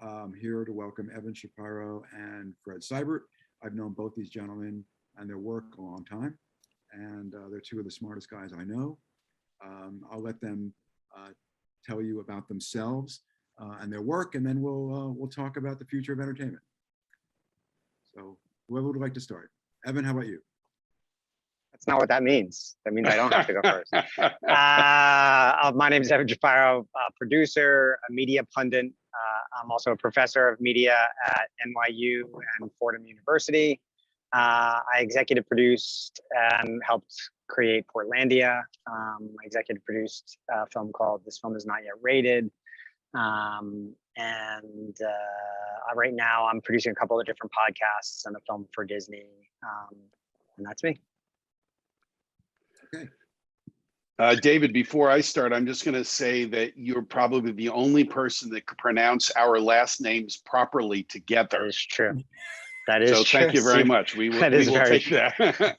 I'm here to welcome Evan Shapiro and Fred Seibert. I've known both these gentlemen and their work a long time, and they're two of the smartest guys I know. I'll let them tell you about themselves and their work, and then we'll talk about the future of entertainment. So whoever would like to start? Evan, how about you? That's not what that means. That means I don't have to go first. My name is Evan Jafaro, producer, a media pundit. I'm also a professor of media at NYU and Fordham University. I executive produced and helped create Portlandia. I executive produced a film called This Film Is Not Yet Rated. Right now I'm producing a couple of different podcasts and a film for Disney. And that's me. Okay. David, before I start, I'm just going to say that you're probably the only person that could pronounce our last names properly together. That is true. That is so true. Thank you very much. We will take true. That.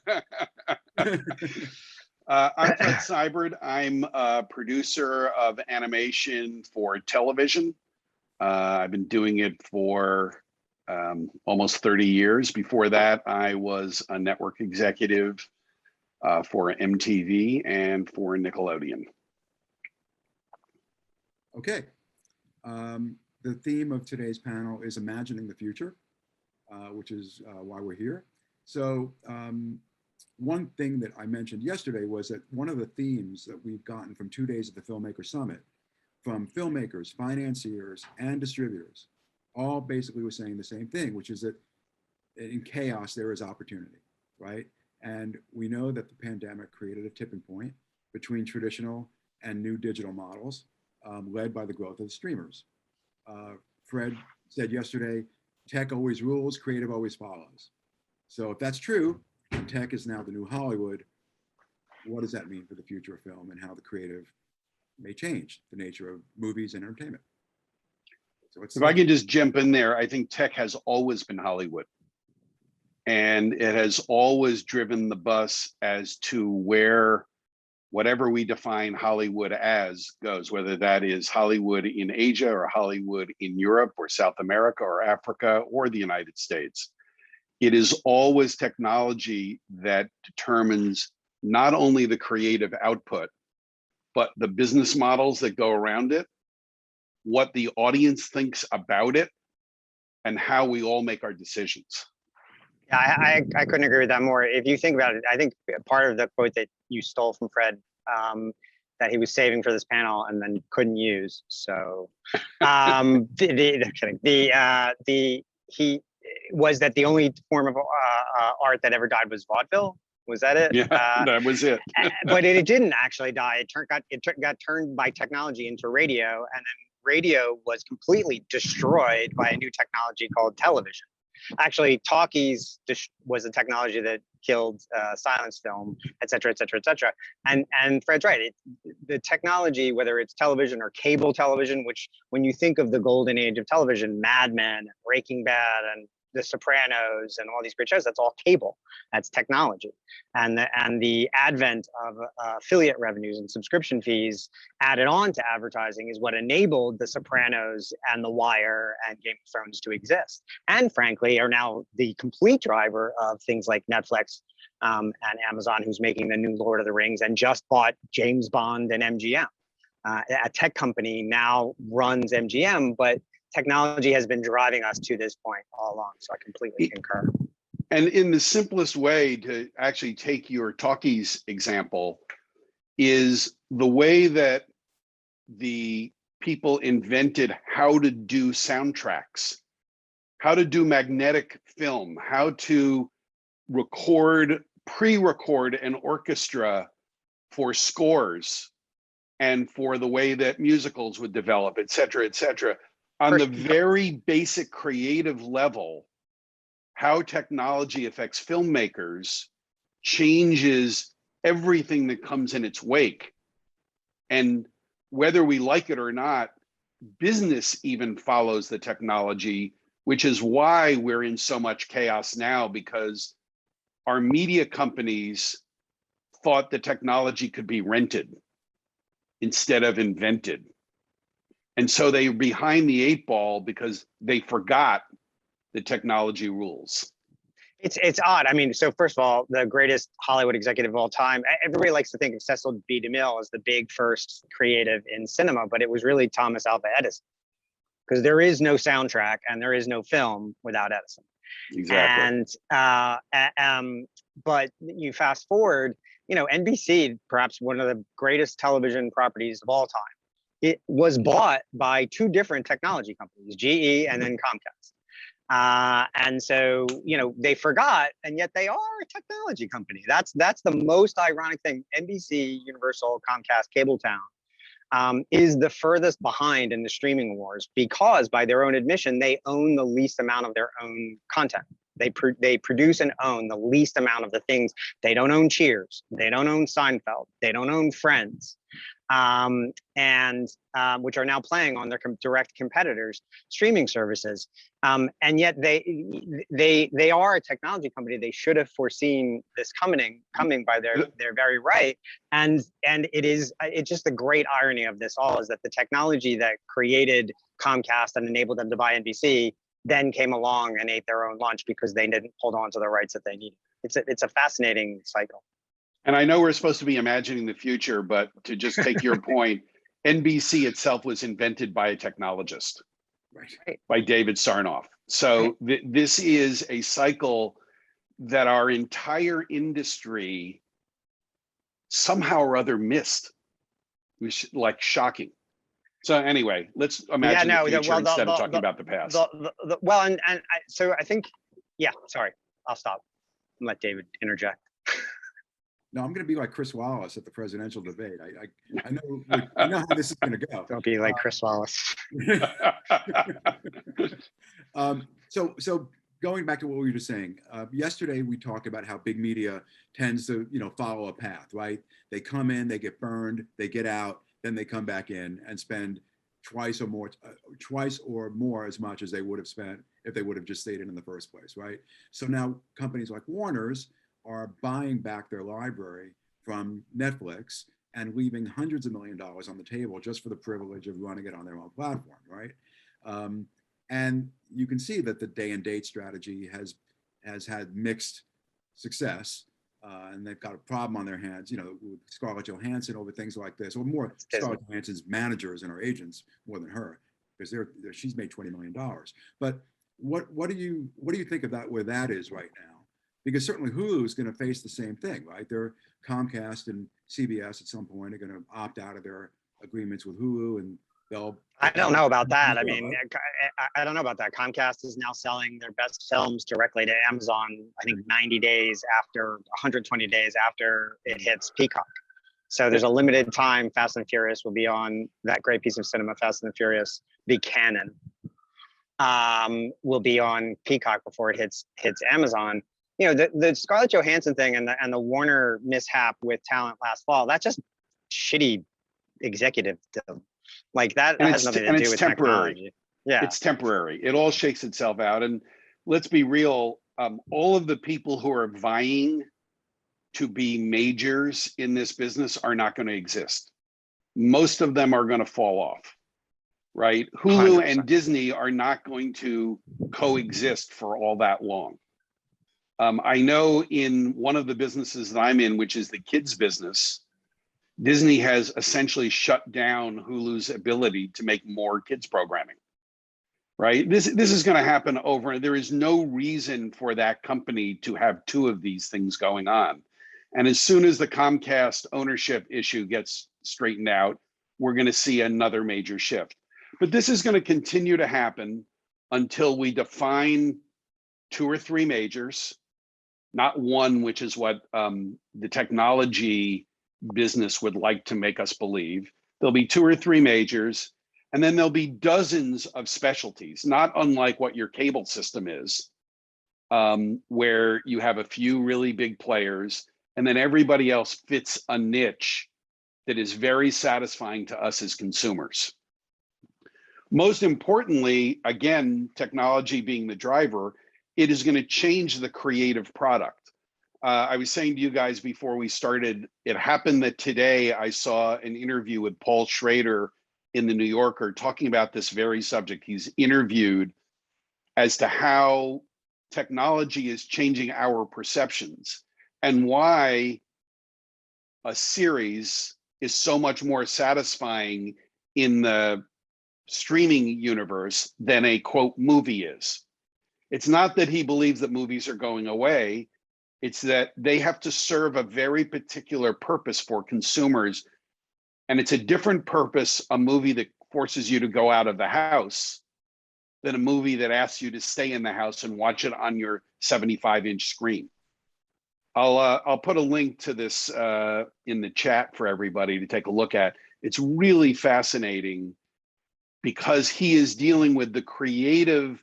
I'm Fred Seibert. I'm a producer of animation for television. I've been doing it for almost 30 years. Before that, I was a network executive for MTV and for Nickelodeon. Okay. The theme of today's panel is imagining the future, which is why we're here. So one thing that I mentioned yesterday was that one of the themes that we've gotten from 2 days of the Filmmaker Summit, from filmmakers, financiers, and distributors, all basically were saying the same thing, which is that in chaos, there is opportunity, right? And we know that the pandemic created a tipping point between traditional and new digital models, led by the growth of the streamers. Fred said yesterday, tech always rules, creative always follows. So if that's true, and tech is now the new Hollywood, what does that mean for the future of film and how the creative may change the nature of movies and entertainment? So if I can just jump in there, I think tech has always been Hollywood. And it has always driven the bus as to where whatever we define Hollywood as goes, whether that is Hollywood in Asia or Hollywood in Europe or South America or Africa or the United States. It is always technology that determines not only the creative output, but the business models that go around it, what the audience thinks about it, and how we all make our decisions. I couldn't agree with that more. If you think about it, I think part of the quote that you stole from Fred that he was saving for this panel and then couldn't use. So he was that the only form of art that ever died was vaudeville. Was that it? Yeah, that was it. But it didn't actually die. It got turned by technology into radio, and then radio was completely destroyed by a new technology called television. Actually, talkies was a technology that killed silence film, et cetera, et cetera, et cetera. And Fred's right. The technology, whether it's television or cable television, which when you think of the golden age of television, Mad Men, Breaking Bad, and The Sopranos, and all these great shows, that's all cable. That's technology. And the advent of affiliate revenues and subscription fees added on to advertising is what enabled The Sopranos and The Wire and Game of Thrones to exist. And frankly, are now the complete driver of things like Netflix and Amazon, who's making the new Lord of the Rings and just bought James Bond and MGM. A tech company now runs MGM, but technology has been driving us to this point all along. So I completely concur. And in the simplest way to actually take your talkies example is the way that the people invented how to do soundtracks, how to do magnetic film, how to record, pre-record an orchestra for scores and for the way that musicals would develop, et cetera, et cetera. On the very basic creative level, how technology affects filmmakers changes everything that comes in its wake. And whether we like it or not, business even follows the technology, which is why we're in so much chaos now, because our media companies thought the technology could be rented instead of invented. And so they're behind the 8 ball because they forgot the technology rules. It's odd. I mean, so first of all, the greatest Hollywood executive of all time. Everybody likes to think of Cecil B. DeMille as the big first creative in cinema, but it was really Thomas Alva Edison, because there is no soundtrack and there is no film without Edison. Exactly. And but you fast forward, NBC, perhaps one of the greatest television properties of all time, it was bought by 2 different technology companies, GE and then Comcast. And so, they forgot, and yet they are a technology company. That's the most ironic thing. NBC, Universal, Comcast, Cabletown is the furthest behind in the streaming wars because, by their own admission, they own the least amount of their own content. They produce and own the least amount of the things. They don't own Cheers. They don't own Seinfeld. They don't own Friends, which are now playing on their direct competitors' streaming services. And yet they are a technology company. They should have foreseen this coming by their very right. And it's just the great irony of this all is that the technology that created Comcast and enabled them to buy NBC then came along and ate their own lunch because they didn't hold on to the rights that they needed. It's a fascinating cycle. And I know we're supposed to be imagining the future, but to just take your point, NBC itself was invented by a technologist, Right. by David Sarnoff. So this is a cycle that our entire industry somehow or other missed. Like shocking. So anyway, let's imagine the future instead of talking about the past. So I think, sorry, I'll stop and let David interject. No, I'm going to be like Chris Wallace at the presidential debate. I know how this is going to go. Don't be like Chris Wallace. So going back to what we were just saying, yesterday we talked about how big media tends to, follow a path, right? They come in, they get burned, they get out, then they come back in and spend twice or more as much as they would have spent if they would have just stayed in the first place, right? So now companies like Warner's are buying back their library from Netflix and leaving hundreds of $millions on the table just for the privilege of running it on their own platform, right? And you can see that the day and date strategy has had mixed success. And they've got a problem on their hands, with Scarlett Johansson over things like this, or more Scarlett Johansson's managers and her agents more than her, because she's made $20 million. But what do you think of that, where that is right now? Because certainly Hulu is going to face the same thing, right? They're Comcast and CBS at some point are going to opt out of their agreements with Hulu, and I don't know about that. I mean, I don't know about that. Comcast is now selling their best films directly to Amazon, I think 120 days after it hits Peacock. So there's a limited time Fast and Furious will be on that great piece of cinema, Fast and Furious, the canon, will be on Peacock before it hits Amazon. The Scarlett Johansson thing and the Warner mishap with talent last fall, that's just shitty executive. Like that has nothing to do with technology. Yeah, it's temporary. It all shakes itself out. And let's be real, all of the people who are vying to be majors in this business are not going to exist. Most of them are going to fall off, right? Hulu 100%. And Disney are not going to coexist for all that long. I know in one of the businesses that I'm in, which is the kids business, Disney has essentially shut down Hulu's ability to make more kids programming, right? This is going to happen over. There is no reason for that company to have 2 of these things going on. And as soon as the Comcast ownership issue gets straightened out, we're going to see another major shift. But this is going to continue to happen until we define 2 or 3 majors, not one, which is what the technology business would like to make us believe. There'll be 2 or 3 majors, and then there'll be dozens of specialties, not unlike what your cable system is, where you have a few really big players, and then everybody else fits a niche that is very satisfying to us as consumers. Most importantly, again, technology being the driver, it is going to change the creative product. I was saying to you guys before we started, it happened that today I saw an interview with Paul Schrader in the New Yorker talking about this very subject. He's interviewed as to how technology is changing our perceptions and why a series is so much more satisfying in the streaming universe than a quote movie is. It's not that he believes that movies are going away. It's that they have to serve a very particular purpose for consumers. And it's a different purpose, a movie that forces you to go out of the house, than a movie that asks you to stay in the house and watch it on your 75-inch screen. I'll put a link to this in the chat for everybody to take a look at. It's really fascinating because he is dealing with the creative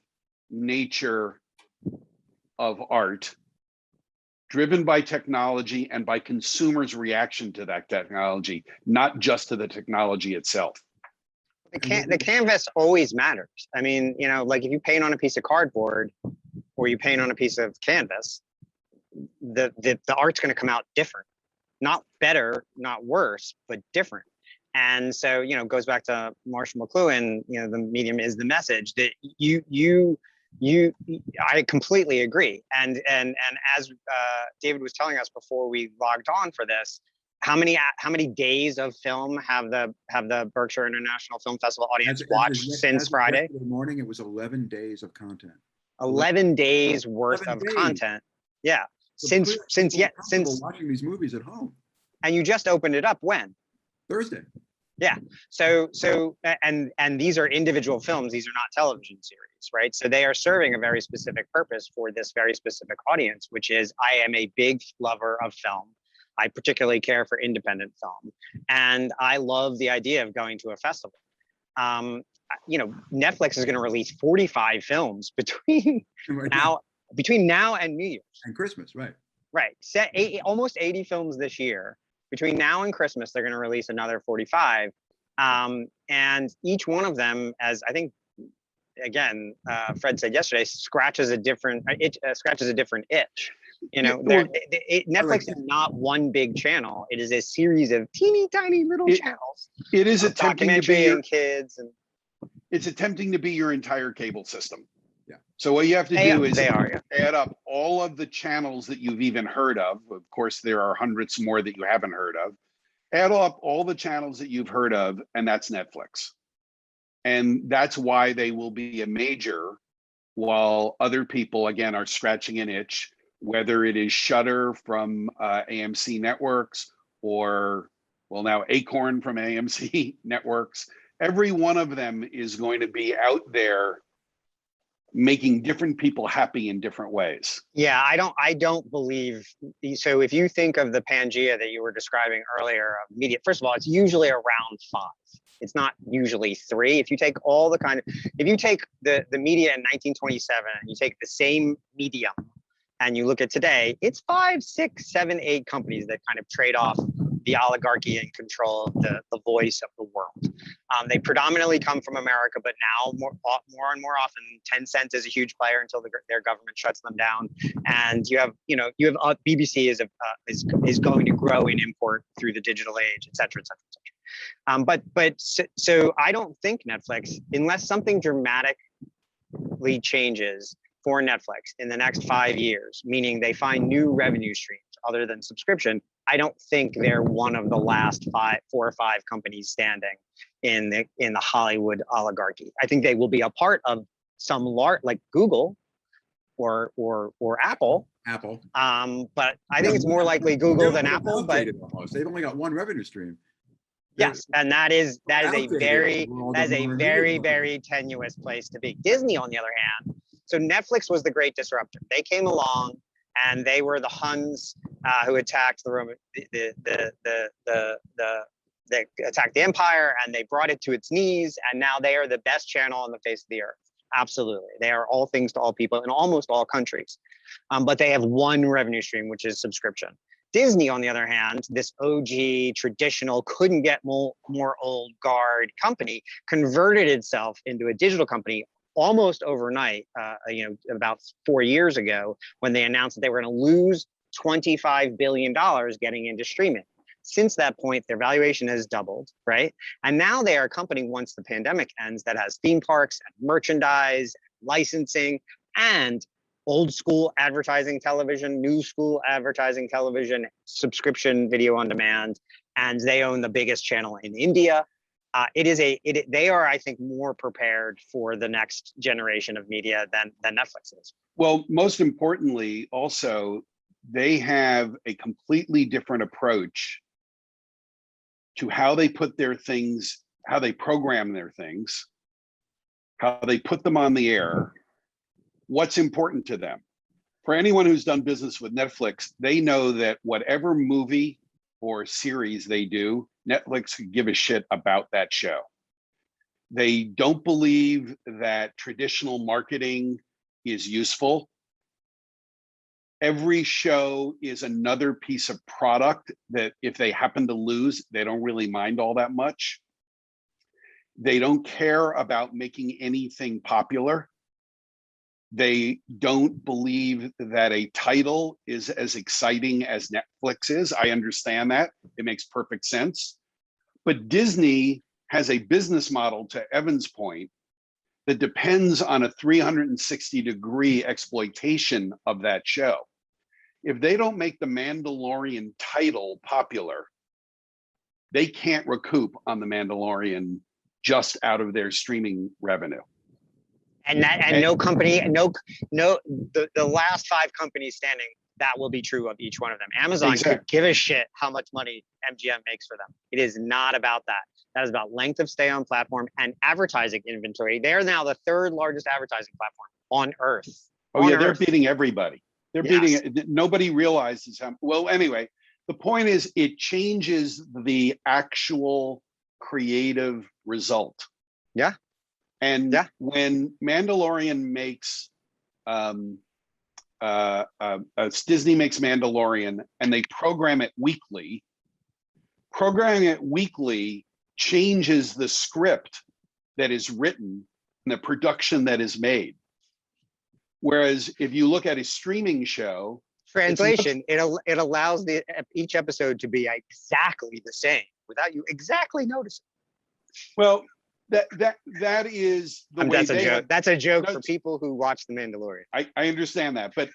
nature of art driven by technology and by consumers' reaction to that technology, not just to the technology itself. The canvas always matters. I mean, you know, like if you paint on a piece of cardboard or you paint on a piece of canvas, the art's going to come out different, not better, not worse, but different. And so, you know, it goes back to Marshall McLuhan, you know, the medium is the message that I completely agree. And as David was telling us before we logged on for this, how many days of film have the Berkshire International Film Festival audience watched since Friday? Morning, it was 11 days of content. 11 days worth of content. Yeah. So since watching these movies at home. And you just opened it up when? Thursday. Yeah. So and these are individual films. These are not television series, right? So they are serving a very specific purpose for this very specific audience, which is I am a big lover of film. I particularly care for independent film, and I love the idea of going to a festival. You know, Netflix is going to release 45 films between now and New Year's and Christmas, right? Right. Almost 80 films this year. Between now and Christmas, they're going to release another 45, and each one of them, as I think, again, Fred said yesterday, scratches a different itch. You know, Netflix is not one big channel. It is a series of teeny tiny little channels. It is attempting to be your kids, and it's attempting to be your entire cable system. Yeah. So what you have to do is add up all of the channels that you've even heard of. Of course, there are hundreds more that you haven't heard of. Add up all the channels that you've heard of, and that's Netflix. And that's why they will be a major, while other people, again, are scratching an itch, whether it is Shudder from AMC Networks or, well, now Acorn from AMC Networks. Every one of them is going to be out there making different people happy in different ways. Yeah, I don't believe, so if you think of the Pangea that you were describing earlier of media, first of all, it's usually around 5. It's not usually 3. If you take if you take the media in 1927 and you take the same medium and you look at today, it's 5, 6, 7, 8 companies that kind of trade off the oligarchy and control the voice of the world. They predominantly come from America, but now more and more often, Tencent is a huge player until their government shuts them down. And you have BBC is going to grow in import through the digital age, et cetera, et cetera, et cetera. So I don't think Netflix, unless something dramatically changes for Netflix in the next 5 years, meaning they find new revenue streams other than subscription, I don't think they're one of the last 4 or 5 companies standing in the Hollywood oligarchy. I think they will be a part of some large, like Google or Apple. But I think it's more likely Google than Apple. But they've only got one revenue stream. Yes, and that is a very very tenuous place to be. Disney, on the other hand, so Netflix was the great disruptor. They came along and they were the Huns who attacked they attacked the empire, and they brought it to its knees, and now they are the best channel on the face of the earth. Absolutely, they are all things to all people in almost all countries, but they have one revenue stream, which is subscription. Disney, on the other hand, this OG traditional, couldn't get more old guard company, converted itself into a digital company almost overnight, about 4 years ago, when they announced that they were going to lose $25 billion getting into streaming. Since that point, their valuation has doubled, right? And now they are a company, once the pandemic ends, that has theme parks and merchandise, licensing, and old school advertising television, new school advertising television, subscription video on demand, and they own the biggest channel in India. They are, I think, more prepared for the next generation of media than Netflix is. Well, most importantly, also, they have a completely different approach to how they put their things, how they program their things, how they put them on the air, what's important to them. For anyone who's done business with Netflix, they know that whatever movie or series they do, Netflix could give a shit about that show. They don't believe that traditional marketing is useful. Every show is another piece of product that if they happen to lose, they don't really mind all that much. They don't care about making anything popular. They don't believe that a title is as exciting as Netflix is. I understand that. It makes perfect sense. But Disney has a business model, to Evan's point, that depends on a 360-degree exploitation of that show. If they don't make the Mandalorian title popular, they can't recoup on the Mandalorian just out of their streaming revenue. And no company, the last 5 companies standing, that will be true of each one of them. Amazon could give a shit how much money MGM makes for them. It is not about that. That is about length of stay on platform and advertising inventory. They're now the 3rd largest advertising platform on earth. Oh yeah, they're beating everybody. They're Yes. beating, nobody realizes how, well, anyway, the point is it changes the actual creative result. Yeah. And Yeah. when Mandalorian makes, Disney makes Mandalorian and they program it weekly, programming it weekly changes the script that is written and the production that is made. Whereas if you look at a streaming show, Translation, it allows each episode to be exactly the same without you exactly noticing. well, that is the way That's a they joke. have, That's a joke for people who watch The Mandalorian. I understand that, but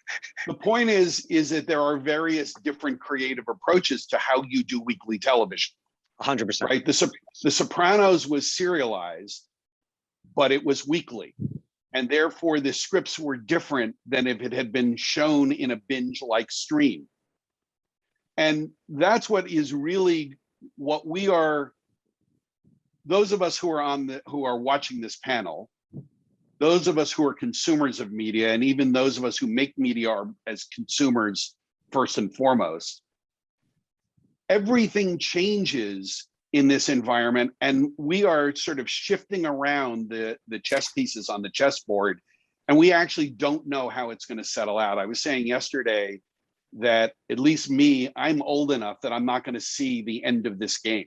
the point is that there are various different creative approaches to how you do weekly television. 100%. Right? The Sopranos was serialized, but it was weekly. And therefore the scripts were different than if it had been shown in a binge-like stream. And that's what is really what we are, those of us who are watching this panel, those of us who are consumers of media, and even those of us who make media are as consumers first and foremost, everything changes in this environment, and we are sort of shifting around the chess pieces on the chessboard, and we actually don't know how it's going to settle out. I was saying yesterday that at least me, I'm old enough that I'm not going to see the end of this game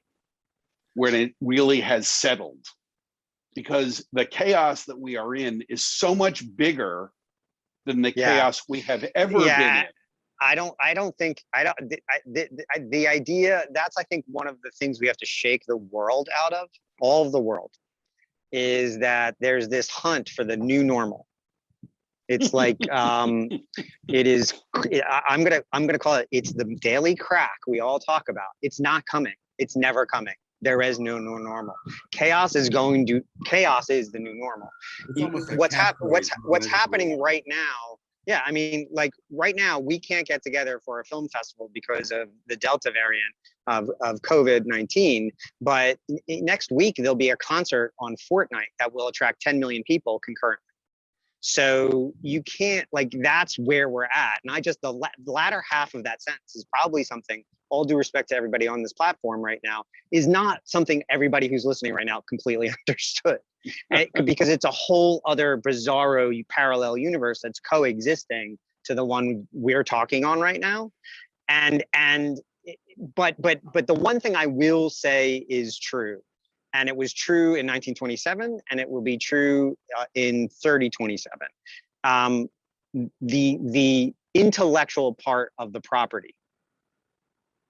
when it really has settled, because the chaos that we are in is so much bigger than the chaos we have ever been in. The idea, that's, I think, one of the things we have to shake the world out of, all of the world, is that there's this hunt for the new normal. It's like, I'm gonna call it, it's the daily crack we all talk about. It's not coming. It's never coming. There is no normal. Chaos is the new normal. Like What's happening right now? Yeah, I mean, like right now, we can't get together for a film festival because of the Delta variant of COVID-19. But next week, there'll be a concert on Fortnite that will attract 10 million people concurrently. So you can't, like, that's where we're at. And the latter half of that sentence is probably something, all due respect to everybody on this platform right now, is not something everybody who's listening right now completely understood. Because it's a whole other bizarro parallel universe that's coexisting to the one we're talking on right now. But the one thing I will say is true, and it was true in 1927, and it will be true in 3027. The intellectual part of the property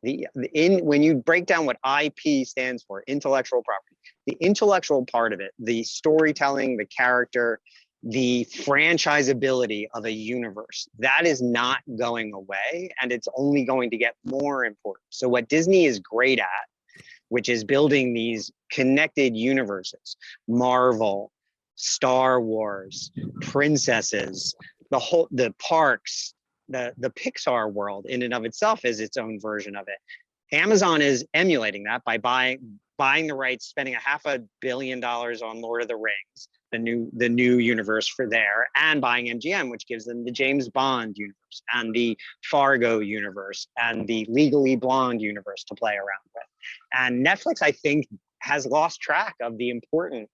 When you break down what IP stands for, intellectual property, the intellectual part of it, the storytelling, the character, the franchisability of a universe, that is not going away, and it's only going to get more important. So what Disney is great at, which is building these connected universes, Marvel, Star Wars, princesses, the parks, the Pixar world in and of itself is its own version of it. Amazon is emulating that by buying the rights, spending $500 million on Lord of the Rings, the new universe for there, and buying MGM, which gives them the James Bond universe and the Fargo universe and the Legally Blonde universe to play around with. And Netflix, I think, has lost track of the importance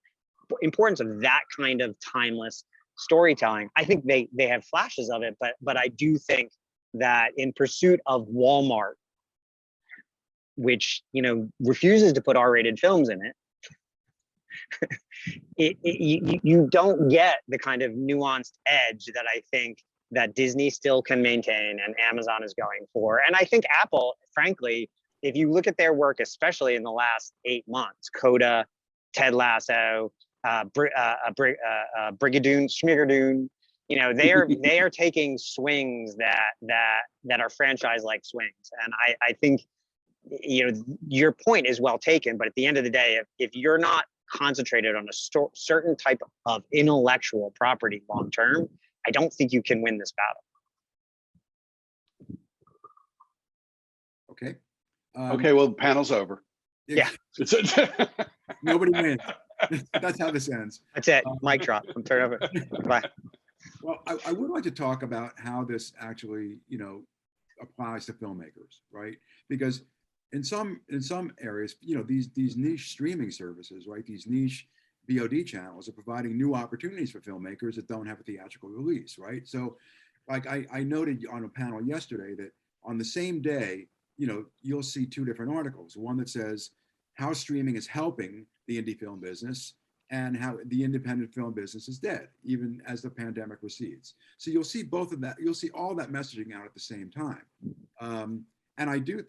of that kind of timeless storytelling. I think they have flashes of it, but I do think that in pursuit of Walmart, which refuses to put R-rated films in it, you don't get the kind of nuanced edge that I think that Disney still can maintain and Amazon is going for. And I think Apple, frankly, if you look at their work, especially in the last 8 months, Coda, Ted Lasso, Brigadoon, Schmigadoon, they are taking swings that are franchise-like swings. And I think, your point is well taken, but at the end of the day, if you're not concentrated on a certain type of intellectual property long term, I don't think you can win this battle. Okay. Okay, well, the panel's over. Yeah. Nobody wins. That's how this ends. That's it. Mic drop. I'm turning over. Bye. Well, I would like to talk about how this actually, applies to filmmakers, right? Because in some areas, these niche streaming services, right? These niche VOD channels are providing new opportunities for filmmakers that don't have a theatrical release, right? So, like I noted on a panel yesterday that on the same day, you'll see 2 different articles. One that says how streaming is helping the indie film business and how the independent film business is dead, even as the pandemic recedes. So you'll see both of that. You'll see all that messaging out at the same time.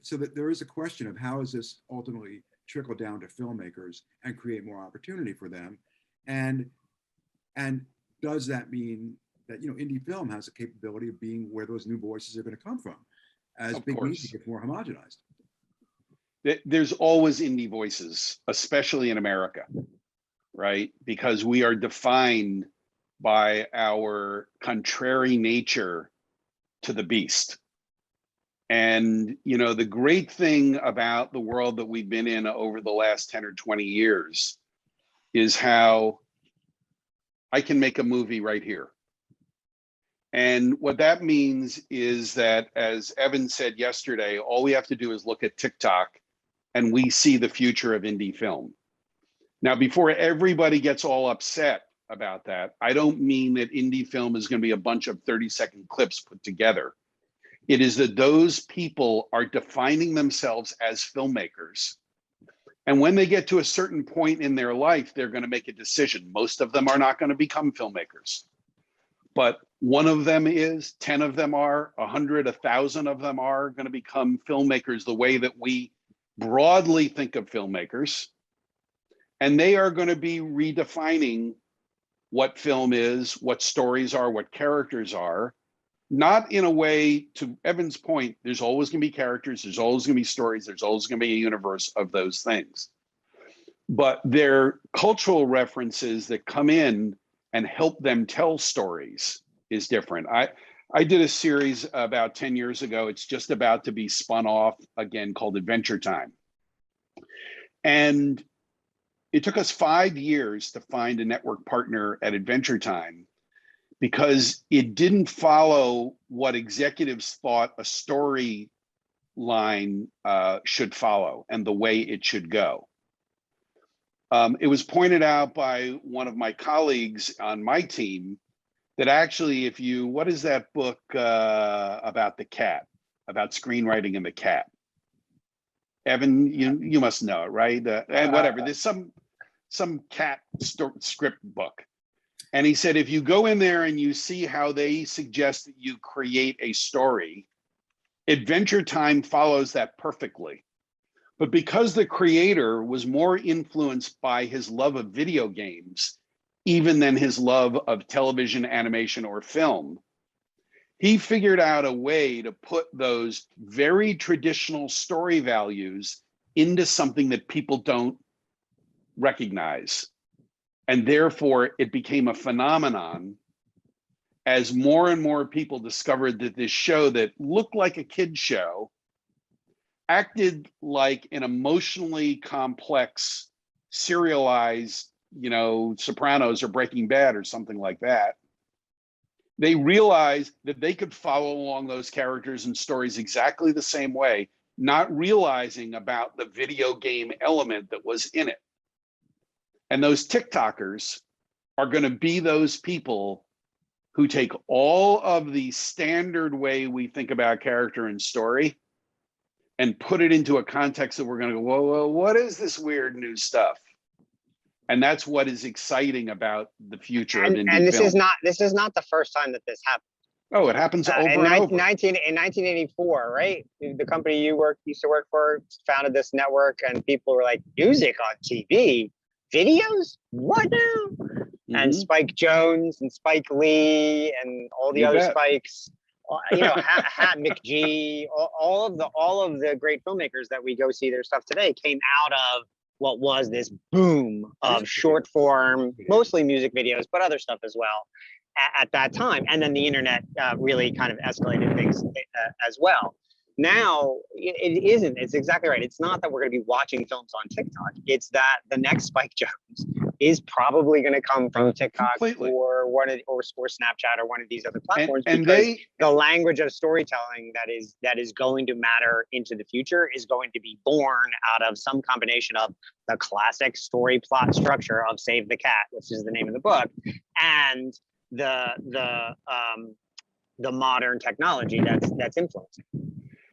So that there is a question of how does this ultimately trickle down to filmmakers and create more opportunity for them? And does that mean that, indie film has a capability of being where those new voices are going to come from as big media gets more homogenized? There's always indie voices, especially in America, right? Because we are defined by our contrary nature to the beast. And, the great thing about the world that we've been in over the last 10 or 20 years is how I can make a movie right here. And what that means is that, as Evan said yesterday, all we have to do is look at TikTok and we see the future of indie film. Now, before everybody gets all upset about that, I don't mean that indie film is going to be a bunch of 30-second clips put together. It is that those people are defining themselves as filmmakers. And when they get to a certain point in their life, they're going to make a decision. Most of them are not going to become filmmakers. But one of them is, 10 of them are, 100, 1,000 of them are going to become filmmakers the way that we broadly think of filmmakers. And they are going to be redefining what film is, what stories are, what characters are. Not in a way, to Evan's point, there's always going to be characters, there's always going to be stories, there's always going to be a universe of those things. But they're cultural references that come in and help them tell stories is different. I did a series about 10 years ago. It's just about to be spun off again called Adventure Time. And it took us 5 years to find a network partner at Adventure Time because it didn't follow what executives thought a storyline should follow and the way it should go. It was pointed out by one of my colleagues on my team that actually, what is that book about the cat, about screenwriting and the cat? Evan, you must know it, right? And whatever, there's some cat script book. And he said, if you go in there and you see how they suggest that you create a story, Adventure Time follows that perfectly. But because the creator was more influenced by his love of video games, even than his love of television, animation, or film, he figured out a way to put those very traditional story values into something that people don't recognize. And therefore, it became a phenomenon as more and more people discovered that this show that looked like a kid's show acted like an emotionally complex, serialized, Sopranos or Breaking Bad or something like that. They realized that they could follow along those characters and stories exactly the same way, not realizing about the video game element that was in it. And those TikTokers are going to be those people who take all of the standard way we think about character and story and put it into a context that we're going to go, whoa, what is this weird new stuff? And that's what is exciting about the future of indie and this film. is not the first time that this happened. Oh, it happens over and over. In 1984, right? The company you used to work for founded this network, and people were like, music on TV, videos, what now? And Spike Jones and Spike Lee and all the other Spikes, Hat McGee, all of the great filmmakers that we go see their stuff today came out of what was this boom of short form, mostly music videos, but other stuff as well at that time. And then the internet really kind of escalated things as well. Now, it isn't. It's exactly right. It's not that we're going to be watching films on TikTok. It's that the next Spike Jones is probably going to come from TikTok or Snapchat or one of these other platforms, because the language of storytelling that is going to matter into the future is going to be born out of some combination of the classic story plot structure of Save the Cat, which is the name of the book, and the modern technology that's influencing.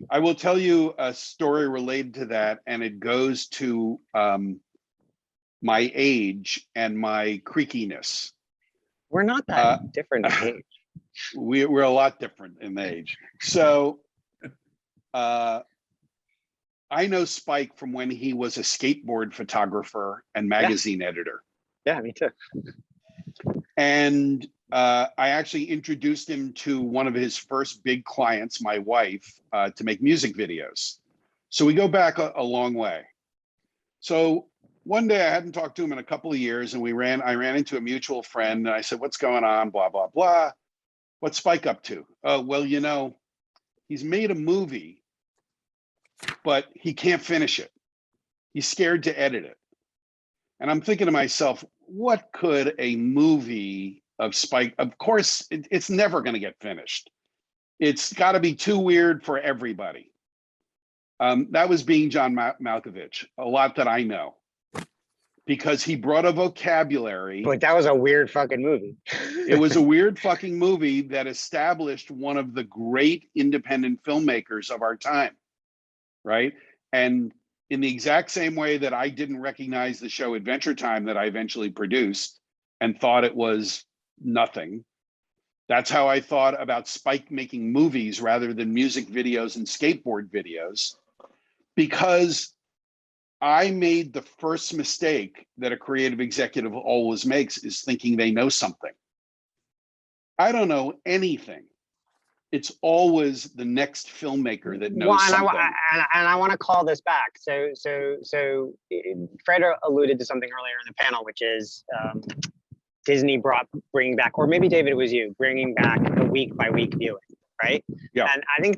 I will tell you a story related to that, and it goes to my age and my creakiness. We're not that different in age. We're a lot different in age. So I know Spike from when he was a skateboard photographer and magazine editor. Yeah, me too. And I actually introduced him to one of his first big clients, my wife, to make music videos. So we go back a long way. So one day I hadn't talked to him in a couple of years, and I ran into a mutual friend, and I said, "What's going on? Blah, blah, blah. What's Spike up to?" "Oh, well, he's made a movie, but he can't finish it. He's scared to edit it." And I'm thinking to myself, what could a movie of Spike, of course, it's never going to get finished. It's got to be too weird for everybody. That was being John Malkovich, a lot that I know, because he brought a vocabulary. But that was a weird fucking movie. It was a weird fucking movie that established one of the great independent filmmakers of our time, right? And in the exact same way that I didn't recognize the show Adventure Time that I eventually produced and thought it was nothing, that's how I thought about Spike making movies rather than music videos and skateboard videos, because I made the first mistake that a creative executive always makes, is thinking they know something. I don't know anything. It's always the next filmmaker that knows something. And I want to call this back. So Fred alluded to something earlier in the panel, which is Disney bringing back, or maybe David, it was you, bringing back the week by week viewing, right? Yeah. And I think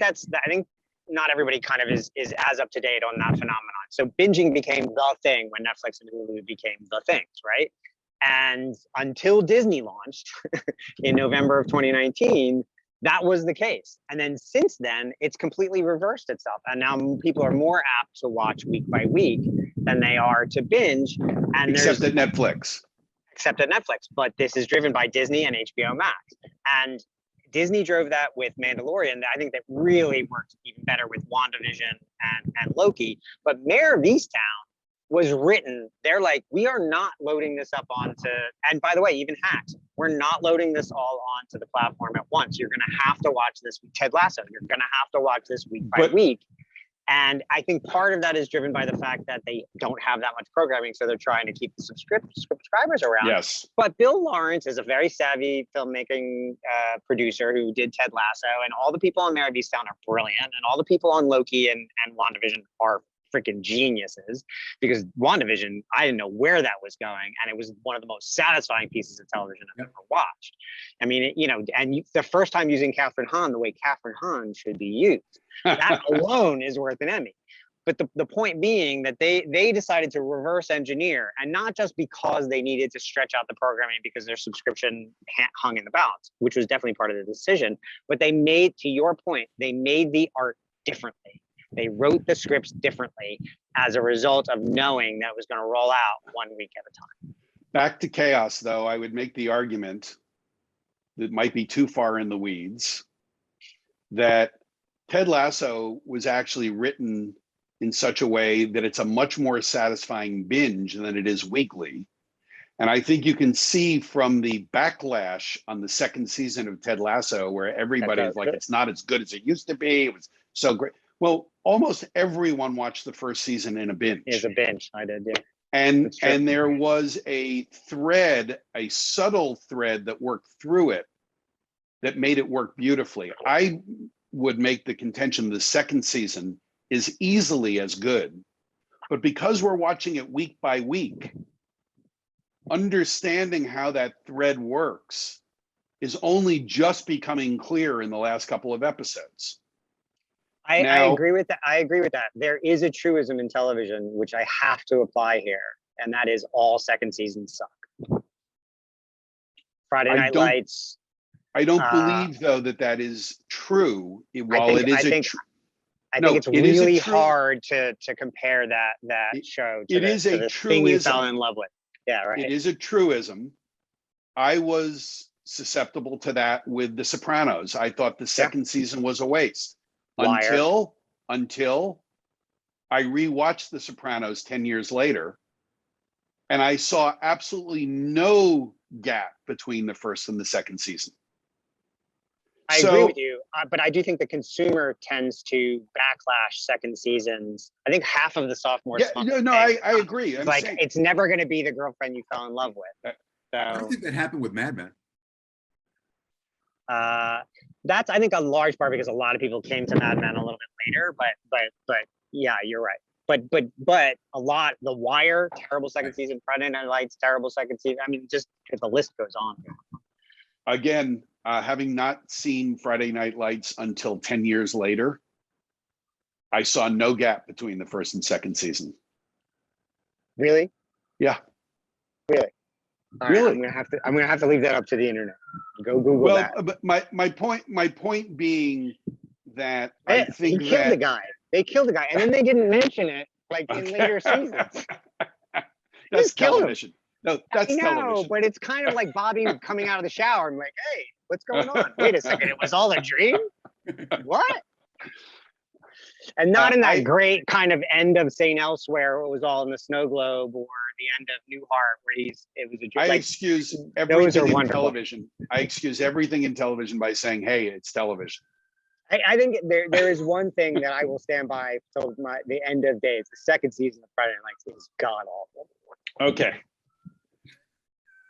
not everybody kind of is as up to date on that phenomenon. So binging became the thing when Netflix and Hulu became the things, right? And until Disney launched in November of 2019, that was the case. And then since then, it's completely reversed itself. And now people are more apt to watch week by week than they are to binge. And except at Netflix. But this is driven by Disney and HBO Max. And Disney drove that with Mandalorian. I think that really worked even better with WandaVision and Loki. But Mayor of Easttown was written, they're like, we are not loading this up onto, and by the way, even Hacks, we're not loading this all onto the platform at once. You're going to have to watch this with Ted Lasso. You're going to have to watch this week by week. And I think part of that is driven by the fact that they don't have that much programming, so they're trying to keep the subscribers around. Yes. But Bill Lawrence is a very savvy filmmaking producer who did Ted Lasso, and all the people on Mare of Easttown are brilliant, and all the people on Loki and WandaVision are freaking geniuses, because WandaVision, I didn't know where that was going, and it was one of the most satisfying pieces of television I've ever watched. I mean, the first time using Catherine Hahn the way Catherine Hahn should be used, that alone is worth an Emmy. But the point being that they decided to reverse engineer, and not just because they needed to stretch out the programming because their subscription hung in the balance, which was definitely part of the decision, but they made, to your point, they made the art differently. They wrote the scripts differently as a result of knowing that it was going to roll out 1 week at a time. Back to chaos, though, I would make the argument that might be too far in the weeds, that Ted Lasso was actually written in such a way that it's a much more satisfying binge than it is weekly. And I think you can see from the backlash on the second season of Ted Lasso, where everybody's like, it's not as good as it used to be. It was so great. Well, almost everyone watched the first season in a binge. It's a binge, I did, yeah. And there was a thread, a subtle thread that worked through it that made it work beautifully. I would make the contention the second season is easily as good, but because we're watching it week by week, understanding how that thread works is only just becoming clear in the last couple of episodes. I agree with that. I agree with that. There is a truism in television, which I have to apply here, and that is all second seasons suck. Friday Night Lights. I don't believe, though, that is true. While it is I think it's really hard to compare that show to the thing you fell in love with. Yeah, right. It is a truism. I was susceptible to that with The Sopranos. I thought the second season was a waste. Until I rewatched The Sopranos 10 years later, and I saw absolutely no gap between the first and the second season. I agree with you, but I do think the consumer tends to backlash second seasons. I think half of the sophomore. I agree. It's never going to be the girlfriend you fell in love with. So, I don't think that happened with Mad Men. That's, I think, a large part because a lot of people came to Mad Men a little bit later. But yeah, you're right. But a lot. The Wire, terrible second season. Friday Night Lights, terrible second season. I mean, just the list goes on. Again, having not seen Friday Night Lights until 10 years later, I saw no gap between the first and second season. Really? Yeah. Really? Really? I'm gonna have to leave that up to the internet. Go Google that. But my point being that they killed the guy. They killed the guy, and then they didn't mention it in later seasons. That's television. No, that's television. No, but it's kind of like Bobby coming out of the shower and like, hey, what's going on? Wait a second, it was all a dream? What? And not in that great kind of end of St. Elsewhere, it was all in the snow globe, or the end of Newhart, where it was a dream. I excuse everything in television. I excuse everything in television by saying, hey, it's television. I think there is one thing that I will stand by till the end of days. The second season of Friday Night Lights is god awful. Okay.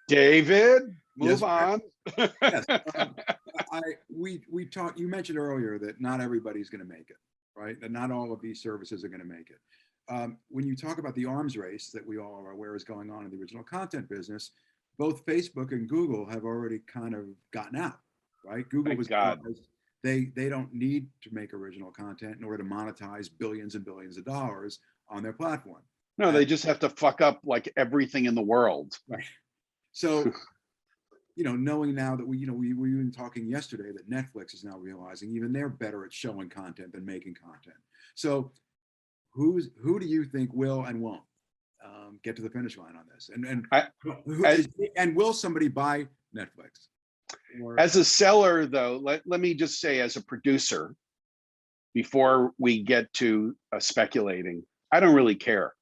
David, move on. Yes. We talked. You mentioned earlier that not everybody's going to make it, right? That not all of these services are going to make it. When you talk about the arms race that we all are aware is going on in the original content business, both Facebook and Google have already kind of gotten out, right? Google they don't need to make original content in order to monetize billions and billions of dollars on their platform. No, they just have to fuck up like everything in the world. Right. So, knowing now that we were even talking yesterday that Netflix is now realizing even they're better at showing content than making content. So who do you think will and won't get to the finish line on this? And will somebody buy Netflix? As a seller, though, let me just say, as a producer, before we get to speculating, I don't really care.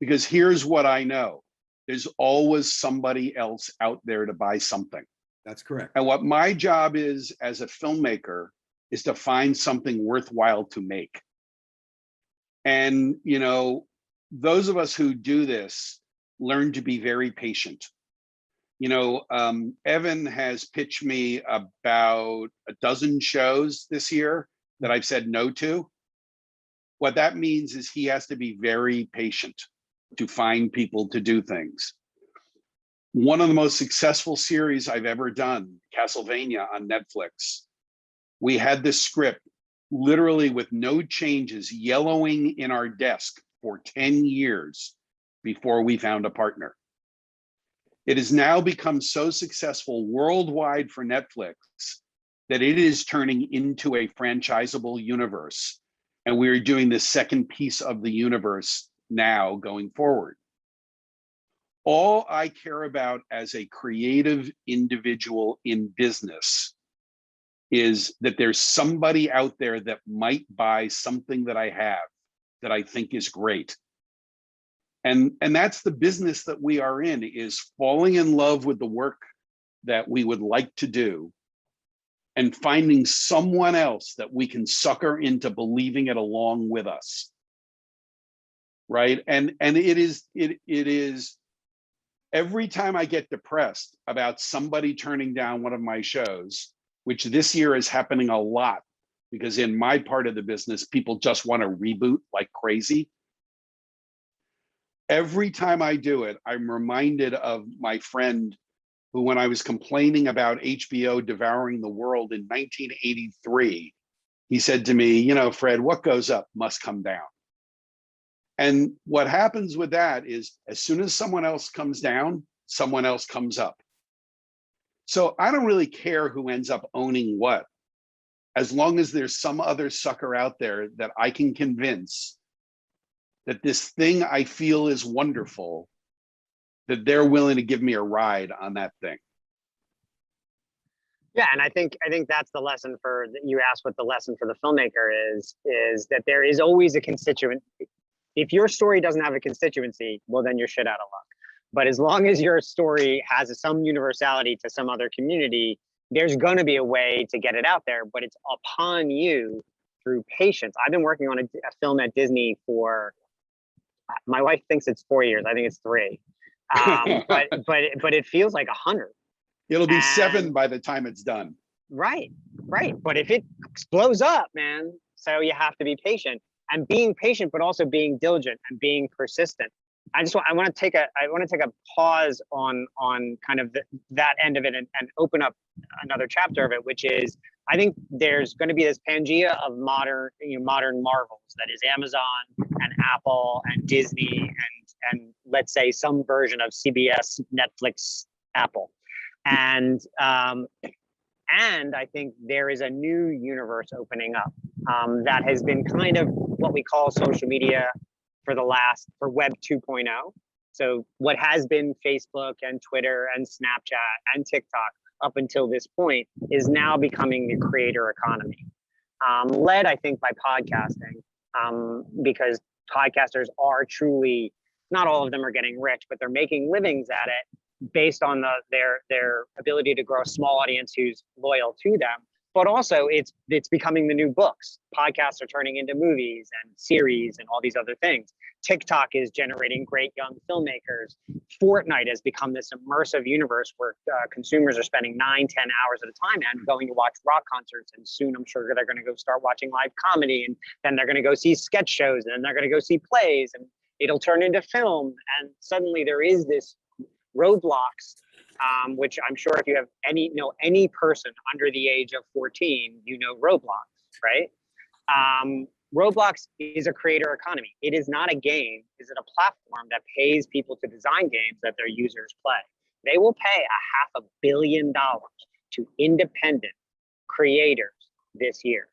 Because here's what I know. There's always somebody else out there to buy something. That's correct. And what my job is as a filmmaker is to find something worthwhile to make. And, you know, those of us who do this learn to be very patient. You know, Evan has pitched me about a dozen shows this year that I've said no to. What that means is he has to be very patient to find people to do things. One of the most successful series I've ever done, Castlevania on Netflix. We had this script literally with no changes yellowing in our desk for 10 years before we found a partner. It has now become so successful worldwide for Netflix that it is turning into a franchisable universe. And we're doing the second piece of the universe now going forward. All I care about as a creative individual in business is that there's somebody out there that might buy something that I have that I think is great. And that's the business that we are in, is falling in love with the work that we would like to do and finding someone else that we can sucker into believing it along with us. Right. And it is every time I get depressed about somebody turning down one of my shows, which this year is happening a lot, because in my part of the business, people just want to reboot like crazy. Every time I do it, I'm reminded of my friend who, when I was complaining about HBO devouring the world in 1983, he said to me, you know, Fred, what goes up must come down. And what happens with that is, as soon as someone else comes down, someone else comes up. So I don't really care who ends up owning what, as long as there's some other sucker out there that I can convince that this thing I feel is wonderful, that they're willing to give me a ride on that thing. Yeah, and I think that's the lesson for, you asked what the lesson for the filmmaker is that there is always a constituent. If your story doesn't have a constituency, well, then you're shit out of luck. But as long as your story has some universality to some other community, there's going to be a way to get it out there. But it's upon you through patience. I've been working on a film at Disney for, my wife thinks it's 4 years. I think it's 3. But it feels like 100. It'll be 7 by the time it's done. Right. But if it blows up, man, so you have to be patient, and being patient, but also being diligent and being persistent. I want to take a pause on kind of that end of it and open up another chapter of it, which is, I think there's going to be this Pangea of modern marvels, that is Amazon and Apple and Disney and let's say some version of CBS, Netflix, Apple. And I think there is a new universe opening up that has been kind of what we call social media for Web 2.0. So what has been Facebook and Twitter and Snapchat and TikTok up until this point is now becoming the creator economy, led, I think, by podcasting, because podcasters are truly, not all of them are getting rich, but they're making livings at it based on their ability to grow a small audience who's loyal to them. But also it's becoming the new books. Podcasts are turning into movies and series and all these other things. TikTok is generating great young filmmakers. Fortnite has become this immersive universe where consumers are spending 9-10 hours at a time and going to watch rock concerts. And soon I'm sure they're going to go start watching live comedy, and then they're going to go see sketch shows, and then they're going to go see plays, and it'll turn into film. And suddenly there is this roadblocks, which I'm sure if you have any person under the age of 14, Roblox, right? Roblox is a creator economy. It is not a game. Is it a platform that pays people to design games that their users play? They will pay $500 million to independent creators this year.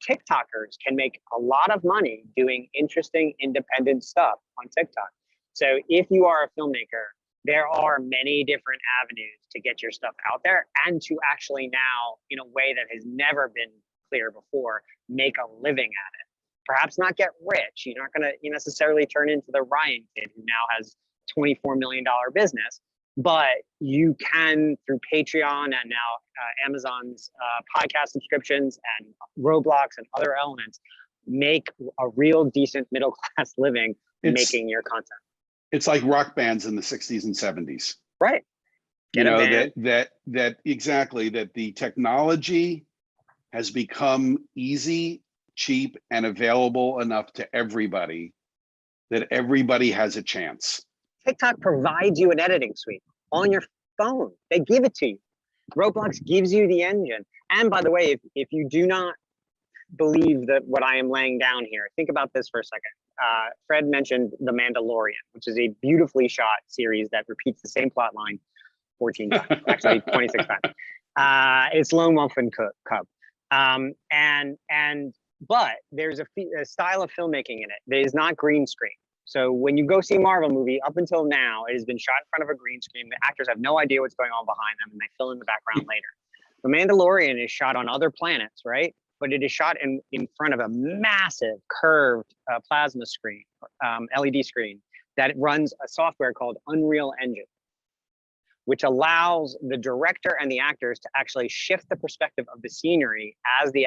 TikTokers can make a lot of money doing interesting independent stuff on TikTok. So if you are a filmmaker, there are many different avenues to get your stuff out there and to actually now, in a way that has never been clear before, make a living at it. perhaps not get rich. You're not going to necessarily turn into the Ryan kid who now has $24 million business, but you can, through Patreon and now Amazon's podcast subscriptions and Roblox and other elements, make a real decent middle class living making your content. It's like rock bands in the 60s and 70s. Right. That exactly, that the technology has become easy, cheap, and available enough to everybody that everybody has a chance. TikTok provides you an editing suite on your phone. They give it to you. Roblox gives you the engine. And by the way, if you do not believe that what I am laying down here, think about this for a second. Fred mentioned The Mandalorian, which is a beautifully shot series that repeats the same plot line 14 times, actually 26 times. It's Lone Wolf and Cub. But there's a style of filmmaking in it that is not green screen. So when you go see a Marvel movie, up until now, it has been shot in front of a green screen. The actors have no idea what's going on behind them, and they fill in the background later. The Mandalorian is shot on other planets, right? But it is shot in front of a massive curved plasma screen, LED screen, that runs a software called Unreal Engine, which allows the director and the actors to actually shift the perspective of the scenery as if the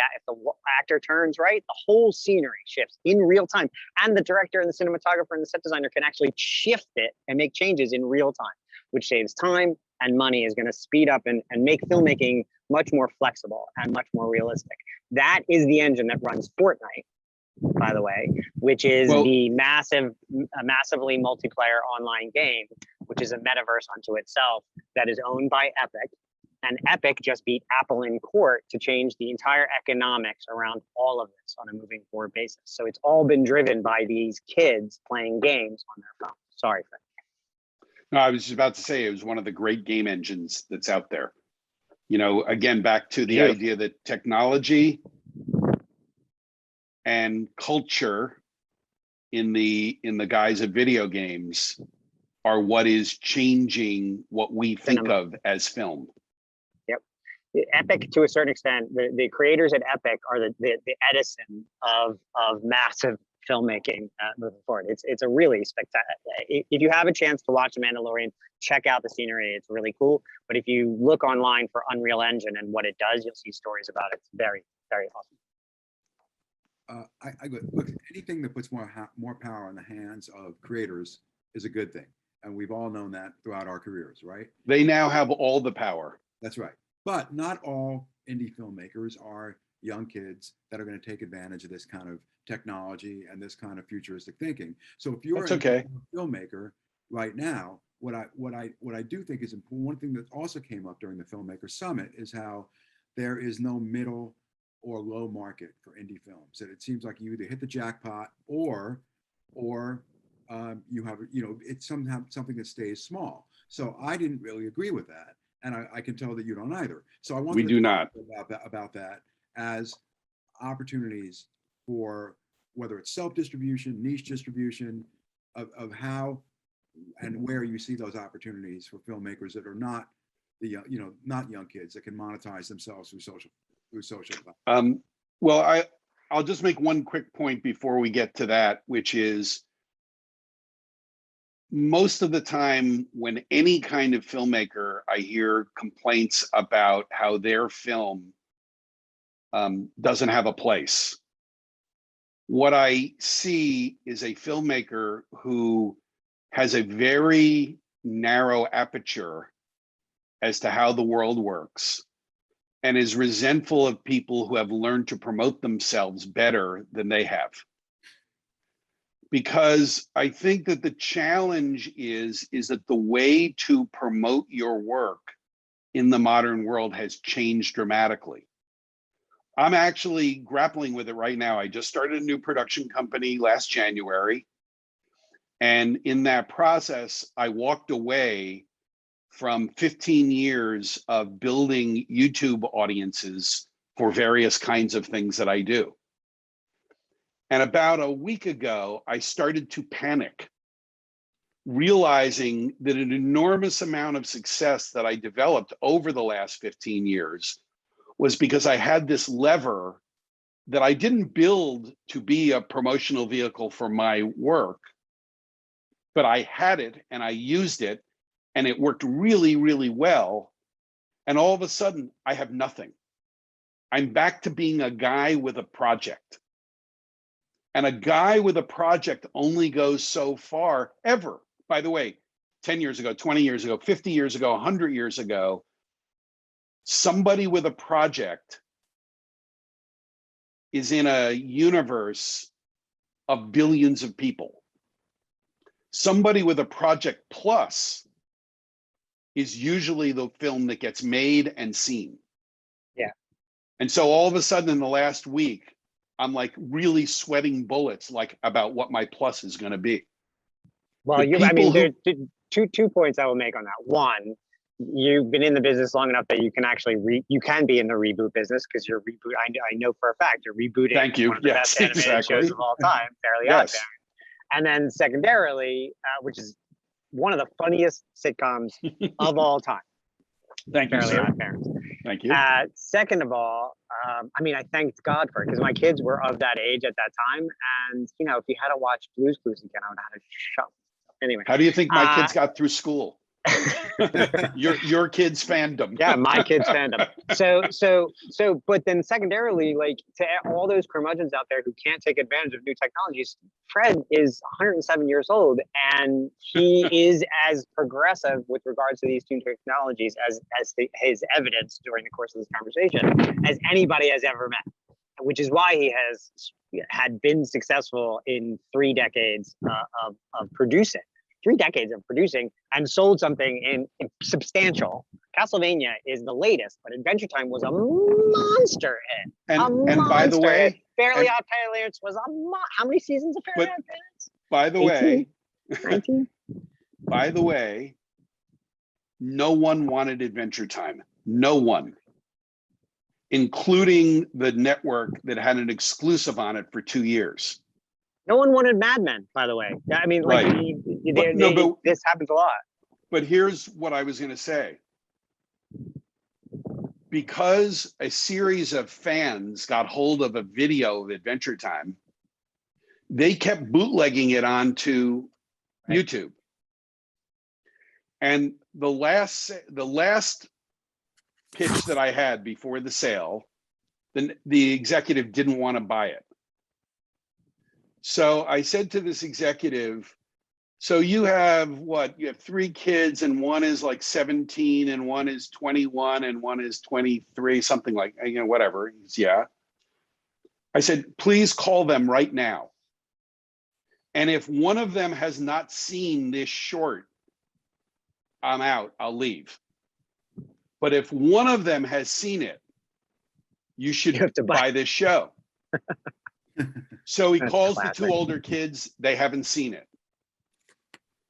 actor turns right, the whole scenery shifts in real time. And the director and the cinematographer and the set designer can actually shift it and make changes in real time, which saves time and money, is gonna speed up and make filmmaking much more flexible and much more realistic. That is the engine that runs Fortnite, by the way, which is the massively multiplayer online game, which is a metaverse unto itself that is owned by Epic. And Epic just beat Apple in court to change the entire economics around all of this on a moving forward basis. So it's all been driven by these kids playing games on their phone. Sorry, Fred. No, I was just about to say it was one of the great game engines that's out there. You know, again, back to the idea that technology and culture in the guise of video games are what is changing what we think of as film. Yep. Epic, to a certain extent, the creators at Epic are the Edison of massive filmmaking moving forward. It's a really spectacular. If you have a chance to watch The Mandalorian, check out the scenery. It's really cool. But if you look online for Unreal Engine and what it does, you'll see stories about it. It's very, very awesome. Look, anything that puts more power in the hands of creators is a good thing. And we've all known that throughout our careers, right? They now have all the power. That's right. But not all indie filmmakers are young kids that are going to take advantage of this kind of technology and this kind of futuristic thinking. So if you're a filmmaker right now, what I do think is important, one thing that also came up during the Filmmaker Summit is how there is no middle or low market for indie films. That it seems like you either hit the jackpot or you have, it's somehow something that stays small. So I didn't really agree with that, and I can tell that you don't either. So I want we do not about that as opportunities for whether it's self-distribution, niche distribution, of how and where you see those opportunities for filmmakers that are not not young kids that can monetize themselves through social platforms. Well, I'll just make one quick point before we get to that, which is most of the time when any kind of filmmaker, I hear complaints about how their film doesn't have a place. What I see is a filmmaker who has a very narrow aperture as to how the world works and is resentful of people who have learned to promote themselves better than they have. Because I think that the challenge is that the way to promote your work in the modern world has changed dramatically. I'm actually grappling with it right now. I just started a new production company last January. And in that process, I walked away from 15 years of building YouTube audiences for various kinds of things that I do. And about a week ago, I started to panic, realizing that an enormous amount of success that I developed over the last 15 years was because I had this lever that I didn't build to be a promotional vehicle for my work, but I had it and I used it and it worked really, really well. And all of a sudden I have nothing. I'm back to being a guy with a project. And a guy with a project only goes so far ever. By the way, 10 years ago, 20 years ago, 50 years ago, 100 years ago, somebody with a project is in a universe of billions of people. Somebody with a project plus is usually the film that gets made and seen. Yeah. And so all of a sudden in the last week, I'm like really sweating bullets, like about what my plus is going to be. Well, there's two points I will make on that. One, you've been in the business long enough that you can actually you can be in the reboot business, because you're reboot. I know for a fact you're rebooting. Thank you. One of the best animated shows of all time, Fairly Odd Parents. And then secondarily, which is one of the funniest sitcoms of all time. Thank you, Fairly sir. Odd Parents. Thank you. Second of all, I thanked God for it, because my kids were of that age at that time, and if you had to watch Blue's Clues again, I would have to shut. Anyway, how do you think my kids got through school? your kids' fandom. Yeah, my kids' fandom. So, but then secondarily, like, to all those curmudgeons out there who can't take advantage of new technologies, Fred is 107 years old, and he is as progressive with regards to these new technologies as his evidence during the course of this conversation as anybody has ever met, which is why he had been successful in 3 decades of producing. 3 decades of producing and sold something in substantial. Castlevania is the latest, but Adventure Time was a monster hit. And by the way, Fairly Odd Parents was how many seasons of Fairly Odd Parents? By the 18? way, 19? By the way, no one wanted Adventure Time. No one, including the network that had an exclusive on it for 2 years. No one wanted Mad Men, by the way. I mean, like, right. This happens a lot. But here's what I was going to say. Because a series of fans got hold of a video of Adventure Time, they kept bootlegging it onto YouTube. And the last pitch that I had before the sale, the executive didn't want to buy it. So I said to this executive, so you have what? You have 3 kids, and one is like 17, and one is 21, and one is 23, something like, whatever. Yeah. I said, please call them right now. And if one of them has not seen this short, I'm out, I'll leave. But if one of them has seen it, you should have to buy this show. So he calls the 2 older kids, they haven't seen it.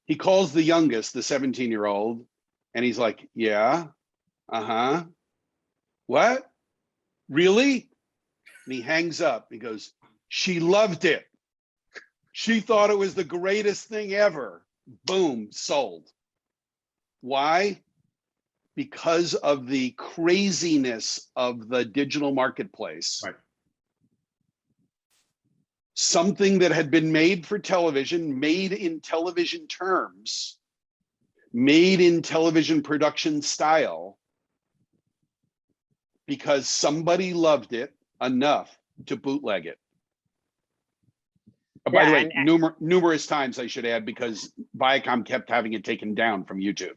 He calls the youngest, the 17-year-old, and he's like, yeah, what? Really? And he hangs up. He goes, she loved it. She thought it was the greatest thing ever. Boom, sold. Why? Because of the craziness of the digital marketplace. Right. Something that had been made for television, made in television terms, made in television production style, because somebody loved it enough to bootleg it. By the way, numerous times, I should add, because Viacom kept having it taken down from YouTube.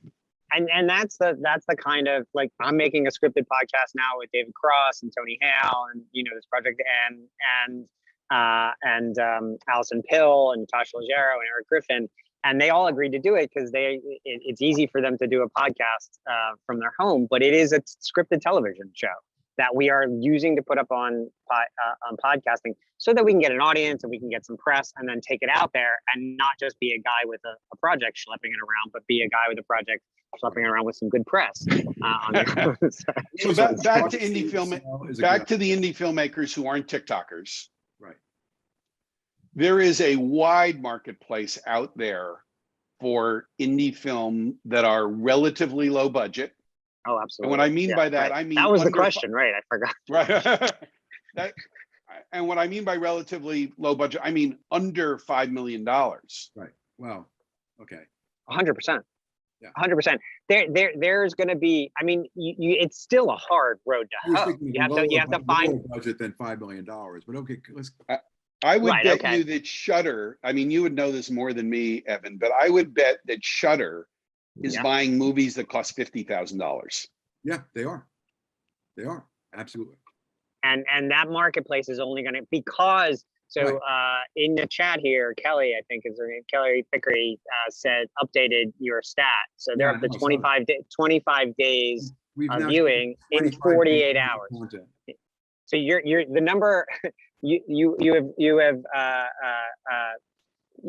And that's the kind of, like, I'm making a scripted podcast now with David Cross and Tony Hale, and this project, and Alison Pill and Tasha Leggero and Eric Griffin, and they all agreed to do it because it's easy for them to do a podcast from their home, but it is a scripted television show that we are using to put up on podcasting, so that we can get an audience and we can get some press, and then take it out there and not just be a guy with a project schlepping it around, but be a guy with a project schlepping it around with some good press. So back to indie film, back to the indie filmmakers who aren't TikTokers. Right. There is a wide marketplace out there for indie film that are relatively low budget. Oh, absolutely. And what I mean by that, I mean, that was the question, right? I forgot. Right. And what I mean by relatively low budget, I mean under $5 million. Right. Well, okay. 100%. Yeah. 100%. There's going to be. I mean, it's still a hard road I to was hoe. thinking You have to find lower budget than $5 million, but okay, let's. I would Right, bet okay. you that Shudder, I mean, you would know this more than me, Evan, but I would bet that Shudder is Yeah. buying movies that cost $50,000. Yeah, they are. They are. Absolutely. and that marketplace is only going to, because so in the chat here, Kelly, I think is her name, Kelly Pickery said updated your stat. So they're Yeah, up to I know, 25 days We've of now viewing in 25 48 days of hours. content. So you're the number you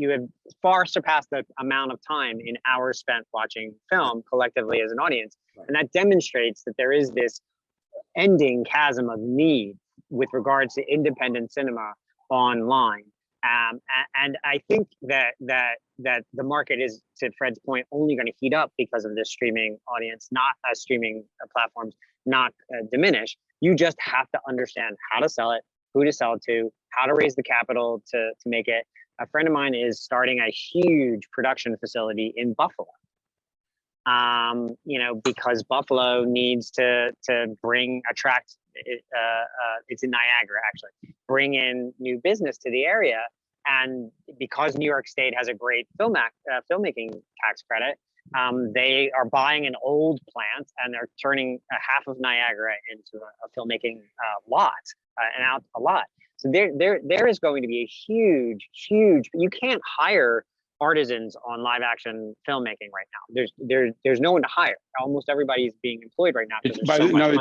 have far surpassed the amount of time in hours spent watching film collectively as an audience. Right. And that demonstrates that there is this ending chasm of need with regards to independent cinema online. And I think that the market is, to Fred's point, only going to heat up because of this streaming audience, not streaming platforms, not diminish. You just have to understand how to sell it, who to sell it to, how to raise the capital to make it. A friend of mine is starting a huge production facility in Buffalo. Because Buffalo needs to attract, it's in Niagara actually, bring in new business to the area. And because New York State has a great filmmaking tax credit, they are buying an old plant and they're turning half of Niagara into a filmmaking lot, a lot. So there is going to be a huge, you can't hire artisans on live action filmmaking right now. There's no one to hire. Almost everybody is being employed right now.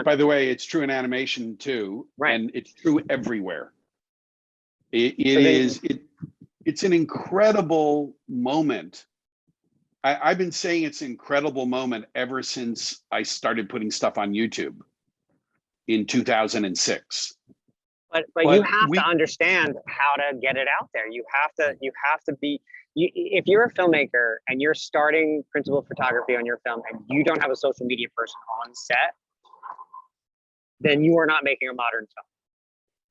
By the way, it's true in animation too, right. And it's true everywhere. It's an incredible moment. I've been saying it's an incredible moment ever since I started putting stuff on YouTube in 2006. But you have to understand how to get it out there. You have to be. If you're a filmmaker and you're starting principal photography on your film and you don't have a social media person on set, then you are not making a modern film.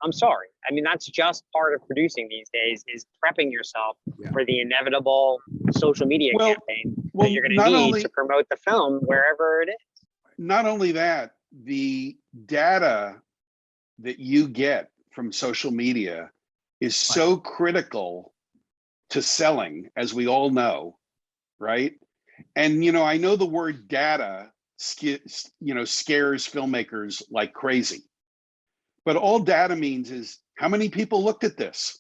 I'm sorry. I mean, that's just part of producing these days, is prepping yourself for the inevitable social media campaign that you're going to need to promote the film wherever it is. Not only that, the data that you get from social media is so critical to selling, as we all know, right? And I know the word data scares filmmakers like crazy, but all data means is how many people looked at this,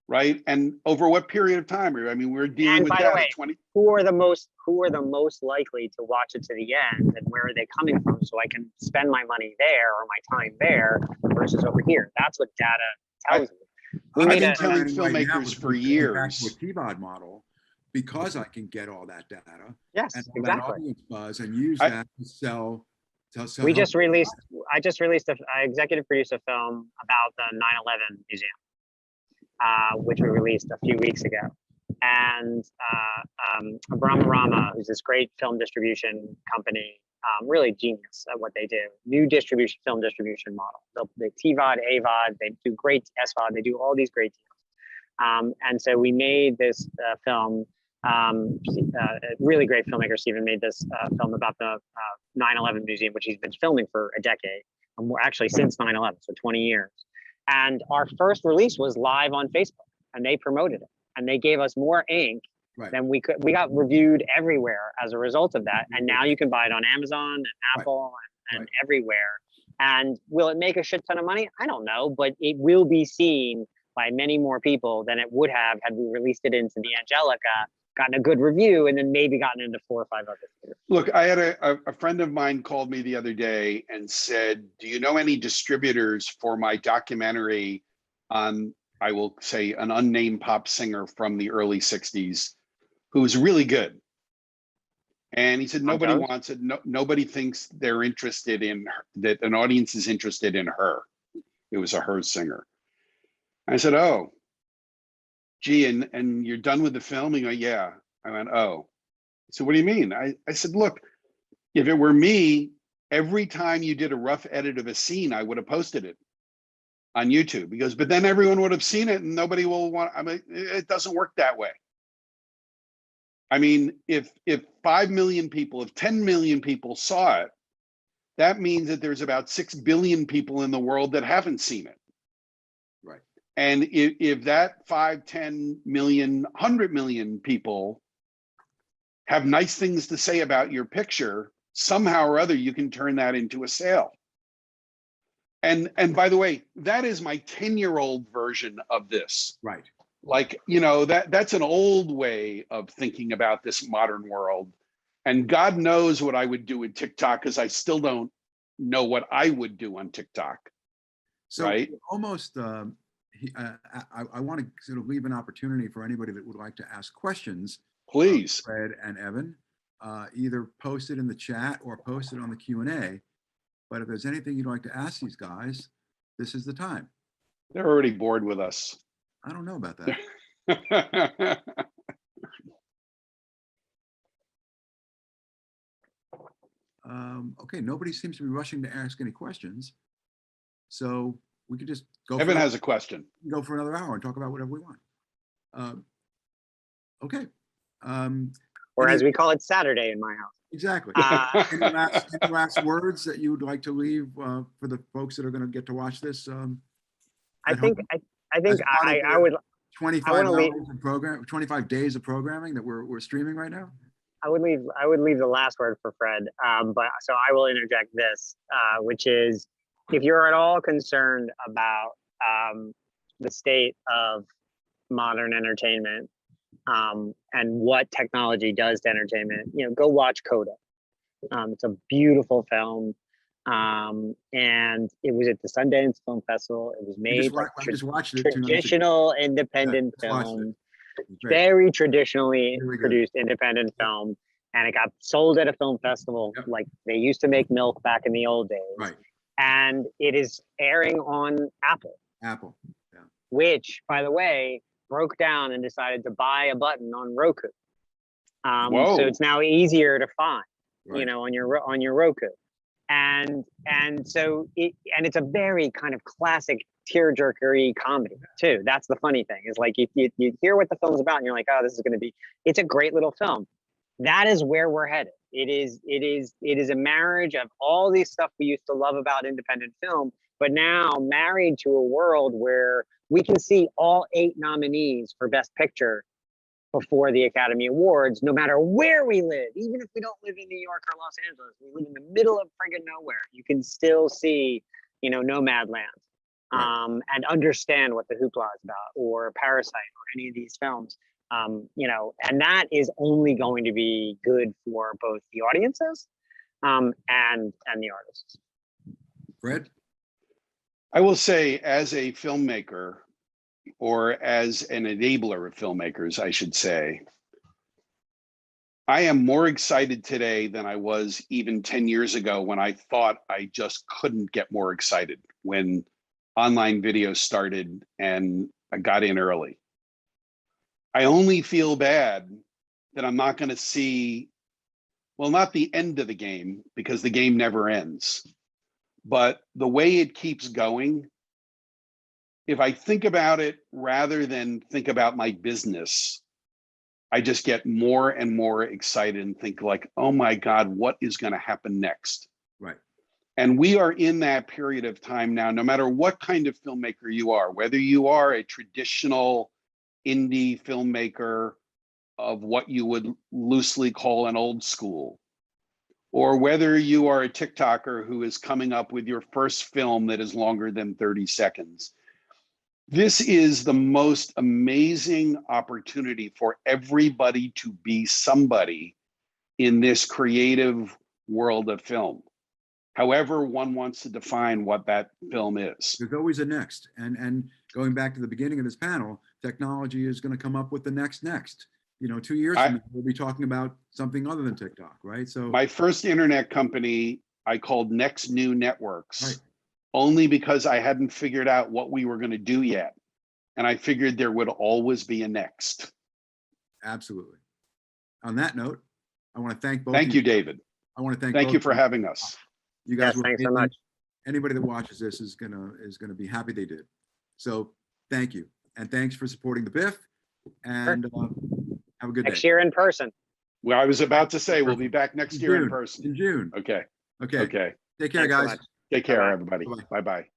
right? And over what period of time? I mean, we're dealing with data. By the way, who are the most likely to watch it to the end, and where are they coming from, so I can spend my money there or my time there versus over here? That's what data tells me. I've been telling filmmakers for years. Back to a TVOD model, because I can get all that data. Yes, and all exactly. that audience buzz and use that to sell. I just released I executive produced a film about the 9/11 museum, which we released a few weeks ago. And Brahma Rama, who's this great film distribution company, really genius at what they do. New film distribution model. They TVOD, AVOD, they do great SVOD, they do all these great deals. And so we made this film. A really great filmmaker, Stephen, made this film about the 9/11 museum, which he's been filming for a decade, actually since 9/11, so 20 years. And our first release was live on Facebook, and they promoted it, and they gave us more ink than we could. We got reviewed everywhere as a result of that, and now you can buy it on Amazon and Apple and everywhere. And will it make a shit ton of money? I don't know, but it will be seen by many more people than it would have had we released it into the Angelica, gotten a good review, and then maybe gotten into 4 or 5 other theaters. Look, I had a friend of mine called me the other day and said, do you know any distributors for my documentary on, I will say, an unnamed pop singer from the early 60s who was really good? And he said, nobody wants it. No, nobody thinks they're interested in her, that an audience is interested in her. It was a her singer. I said, oh, gee, and you're done with the film? He go, yeah. I went, oh. So what do you mean? I said, look, if it were me, every time you did a rough edit of a scene, I would have posted it. on YouTube. He goes, but then everyone would have seen it and nobody will want, I mean, it doesn't work that way. I mean, if 5 million people, if 10 million people saw it, that means that there's about 6 billion people in the world that haven't seen it. Right. And if that 5, 10 million, 100 million people have nice things to say about your picture, somehow or other, you can turn that into a sale. And by the way, that is my 10-year-old version of this. Right. Like, you know, that's an old way of thinking about this modern world. And God knows what I would do with TikTok, because I still don't know what I would do on TikTok. So right? almost, I want to sort of leave an opportunity for anybody that would like to ask questions. Please. Fred and Evan, either post it in the chat or post it on the Q&A. But if there's anything you'd like to ask these guys, this is the time. They're already bored with us. I don't know about that. Okay, nobody seems to be rushing to ask any questions. So we could just go. Evan has a question. Go for another hour and talk about whatever we want. Okay. Or as we call it, Saturday in my house. Exactly. Any last words that you would like to leave for the folks that are going to get to watch this? I think I would 25 hours of program, 25 days of programming that we're streaming right now. I would leave the last word for Fred, but so I will interject this, which is, if you're at all concerned about the state of modern entertainment and what technology does to entertainment, you know, go watch Coda. It's a beautiful film, and it was at the Sundance Film Festival. It was made I just watched it. Traditional independent film. Very traditionally produced independent film, and it got sold at a film festival like they used to make milk back in the old days. Right. And it is airing on Apple. Apple, yeah. Which, by the way, broke down and decided to buy a button on Roku. So it's now easier to find, you know, on your Roku. And so it's a very kind of classic tearjerkery comedy too. That's the funny thing, is like you hear what the film's about and you're like, oh, this is going to be, it's a great little film. That is where we're headed. It is a marriage of all these stuff we used to love about independent film, but now married to a world where we can see all 8 nominees for Best Picture before the Academy Awards, no matter where we live. Even if we don't live in New York or Los Angeles, we live in the middle of friggin' nowhere. You can still see, you know, Nomadland. And understand what the hoopla is about, or Parasite, or any of these films, you know, and that is only going to be good for both the audiences and the artists. Fred? I will say, as a filmmaker, or as an enabler of filmmakers, I should say, I am more excited today than I was even 10 years ago, when I thought I just couldn't get more excited when online video started and I got in early. I only feel bad that I'm not going to see, well, not the end of the game, because the game never ends, but the way it keeps going. If I think about it rather than think about my business, I just get more and more excited and think like, oh my God, what is going to happen next? Right. And we are in that period of time now, no matter what kind of filmmaker you are, whether you are a traditional indie filmmaker of what you would loosely call an old school, or whether you are a TikToker who is coming up with your first film that is longer than 30 seconds. This is the most amazing opportunity for everybody to be somebody in this creative world of film, however one wants to define what that film is. There's always a next. And going back to the beginning of this panel, technology is going to come up with the next. You know, 2 years from now, we'll be talking about something other than TikTok, right? So my first internet company, I called Next New Networks, right. Only because I hadn't figured out what we were going to do yet. And I figured there would always be a next. Absolutely. On that note, I want to thank both. Thank you, David. I want to thank you for having us. You guys thanks so much. anybody that watches this is gonna be happy they did. So thank you, and thanks for supporting the BIFF. And have a good Next day. year in person. Well, I was about to say, we'll be back next year in person. In June. Okay. Okay. Okay. Take care, Thanks so guys. much. Take care, Bye-bye. everybody. Bye-bye. Bye-bye.